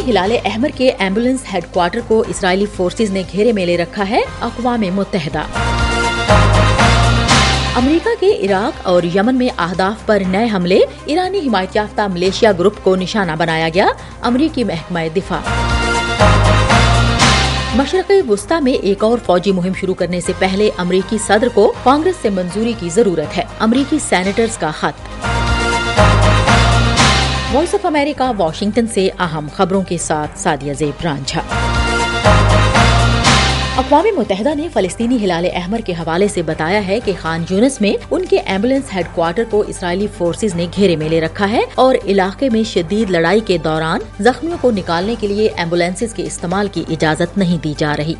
ہلال احمر کے ambulance head quarter کو اسرائیلی فورسز نے گھیرے میں لے رکھا ہے، اقوام متحدہ۔ امریکہ کے عراق اور یمن میں اہداف پر نئے حملے، ایرانی حمایت یافتہ ملیشیا گروپ کو نشانہ بنایا گیا، امریکی محکمہ دفاع۔ مشرق وسطی میں ایک اور فوجی مہم شروع کرنے سے پہلے امریکی صدر کو کانگریس سے منظوری کی ضرورت ہے، امریکی سینیٹرز کا خط۔ وائس آف امریکہ واشنگٹن سے اہم خبروں کے ساتھ سعدیہ زیب رانجھا۔ اقوام متحدہ نے فلسطینی ہلال احمر کے حوالے سے بتایا ہے کہ خان یونس میں ان کے ایمبولینس ہیڈ کوارٹر کو اسرائیلی فورسز نے گھیرے میں لے رکھا ہے اور علاقے میں شدید لڑائی کے دوران زخمیوں کو نکالنے کے لیے ایمبولینسز کے استعمال کی اجازت نہیں دی جا رہی۔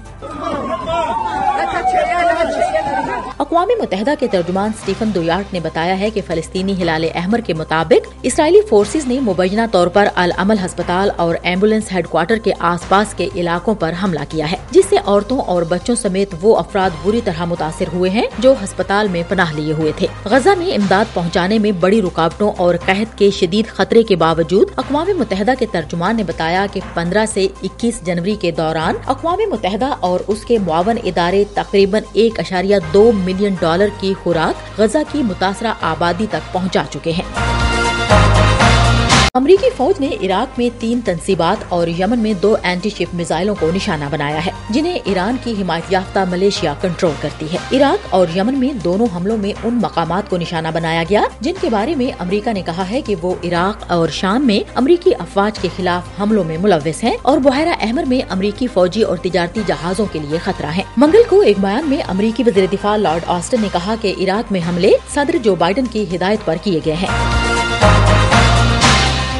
اقوام متحدہ کے ترجمان اسٹیفن دویارٹ نے بتایا ہے کہ فلسطینی ہلال احمر کے مطابق اسرائیلی فورسز نے مبینہ طور پر العمل ہسپتال اور ایمبولینس ہیڈ کوارٹر کے آس پاس کے علاقوں پر حملہ کیا ہے، جس سے عورتوں اور بچوں سمیت وہ افراد بری طرح متاثر ہوئے ہیں جو ہسپتال میں پناہ لیے ہوئے تھے۔ غزہ میں امداد پہنچانے میں بڑی رکاوٹوں اور قحط کے شدید خطرے کے باوجود اقوام متحدہ کے ترجمان نے بتایا کہ 15 سے 21 جنوری کے دوران اقوام متحدہ اور اس کے معاون ادارے تقریباً $1.2 ملین کی خوراک غزہ کی متاثرہ آبادی تک پہنچا چکے ہیں۔ امریکی فوج نے عراق میں 3 تنصیبات اور یمن میں 2 اینٹی شپ میزائلوں کو نشانہ بنایا ہے، جنہیں ایران کی حمایت یافتہ ملیشیا کنٹرول کرتی ہے۔ عراق اور یمن میں دونوں حملوں میں ان مقامات کو نشانہ بنایا گیا جن کے بارے میں امریکہ نے کہا ہے کہ وہ عراق اور شام میں امریکی افواج کے خلاف حملوں میں ملوث ہیں اور بحیرہ احمر میں امریکی فوجی اور تجارتی جہازوں کے لیے خطرہ ہیں۔ منگل کو ایک بیان میں امریکی وزیر دفاع لارڈ آسٹن نے کہا کہ عراق میں حملے صدر جو بائیڈن کی ہدایت پر کیے گئے ہیں۔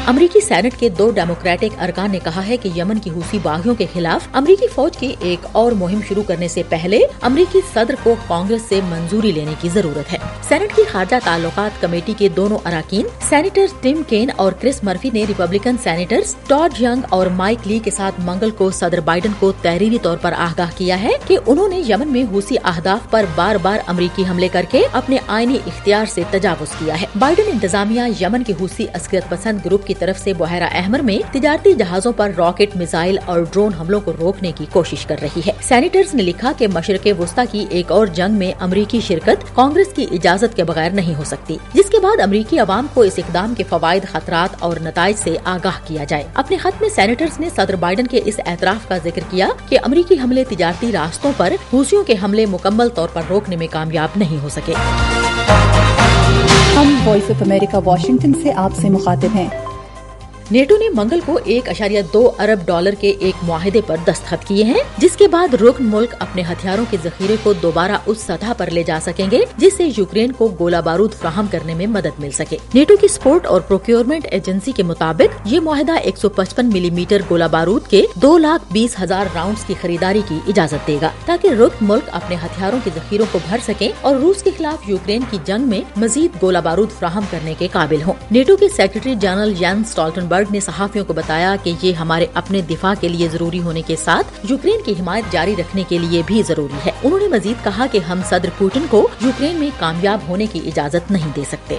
امریکی سینٹ کے 2 ڈیموکریٹک ارکان نے کہا ہے کہ یمن کی حوثی باغیوں کے خلاف امریکی فوج کی ایک اور مہم شروع کرنے سے پہلے امریکی صدر کو کانگریس سے منظوری لینے کی ضرورت ہے۔ سینٹ کی خارجہ تعلقات کمیٹی کے دونوں اراکین سینیٹر ٹم کین اور کرس مرفی نے ریپبلکن سینیٹرز ٹاڈ ینگ اور مائک لی کے ساتھ منگل کو صدر بائیڈن کو تحریری طور پر آگاہ کیا ہے کہ انہوں نے یمن میں حوثی اہداف پر بار بار امریکی حملے کر کے اپنے آئینی اختیار سے تجاوز کیا ہے۔ بائیڈن انتظامیہ یمن کے حوثی عسکریت پسند گروپ کی طرف سے بحیرہ احمر میں تجارتی جہازوں پر راکٹ، میزائل اور ڈرون حملوں کو روکنے کی کوشش کر رہی ہے۔ سینیٹرز نے لکھا کہ مشرق وسطی کی ایک اور جنگ میں امریکی شرکت کانگریس کی اجازت کے بغیر نہیں ہو سکتی، جس کے بعد امریکی عوام کو اس اقدام کے فوائد، خطرات اور نتائج سے آگاہ کیا جائے۔ اپنے خط میں سینیٹرز نے صدر بائیڈن کے اس اعتراف کا ذکر کیا کہ امریکی حملے تجارتی راستوں پر حوثیوں کے حملے مکمل طور پر روکنے میں کامیاب نہیں ہو سکے۔ ہم وائس آف امریکہ واشنگٹن سے آپ سے مخاطب ہیں۔ نیٹو نے منگل کو $1.2 ارب کے ایک معاہدے پر دستخط کیے ہیں، جس کے بعد رکن ملک اپنے ہتھیاروں کے ذخیرے کو دوبارہ اس سطح پر لے جا سکیں گے جس سے یوکرین کو گولہ بارود فراہم کرنے میں مدد مل سکے۔ نیٹو کی سپورٹ اور پروکیورمنٹ ایجنسی کے مطابق یہ معاہدہ 155 ملی میٹر گولہ بارود کے 2,20,000 راؤنڈز کی خریداری کی اجازت دے گا تاکہ رکن ملک اپنے ہتھیاروں کے ذخیروں کو بھر سکیں اور روس کے خلاف یوکرین کی جنگ میں مزید گولہ بارود فراہم کرنے کے قابل ہوں۔ نیٹو کے سیکرٹری جنرل ینس اسٹالٹنبرگ نے صحافیوں کو بتایا کہ یہ ہمارے اپنے دفاع کے لیے ضروری ہونے کے ساتھ یوکرین کی حمایت جاری رکھنے کے لیے بھی ضروری ہے۔ انہوں نے مزید کہا کہ ہم صدر پوٹن کو یوکرین میں کامیاب ہونے کی اجازت نہیں دے سکتے۔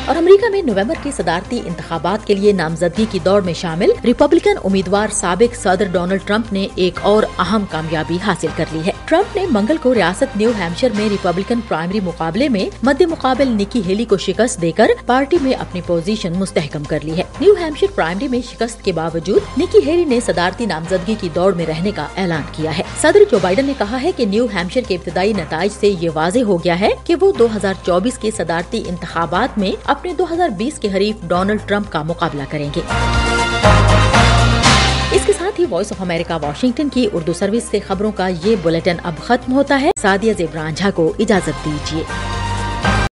اور امریکہ میں نومبر کے صدارتی انتخابات کے لیے نامزدگی کی دوڑ میں شامل ریپبلکن امیدوار سابق صدر ڈونلڈ ٹرمپ نے ایک اور اہم کامیابی حاصل کر لی ہے۔ ٹرمپ نے منگل کو ریاست نیو ہیمپشائر میں ریپبلکن پرائمری مقابلے میں مد مقابل نکی ہیلی کو شکست دے کر پارٹی میں اپنی پوزیشن مستحکم کر لی ہے۔ نیو ہیمپشائر پرائمری میں شکست کے باوجود نکی ہیلی نے صدارتی نامزدگی کی دوڑ میں رہنے کا اعلان کیا ہے۔ صدر جو بائیڈن نے کہا ہے کہ نیو ہیمپشائر کے ابتدائی نتائج سے یہ واضح ہو گیا ہے کہ وہ 2024 کے صدارتی انتخابات میں اپنے 2020 کے حریف ڈونلڈ ٹرمپ کا مقابلہ کریں گے۔ اس کے ساتھ ہی وائس آف امریکہ واشنگٹن کی اردو سروس سے خبروں کا یہ بلیٹن اب ختم ہوتا ہے۔ سعدیہ زیب رانجھا کو اجازت دیجیے۔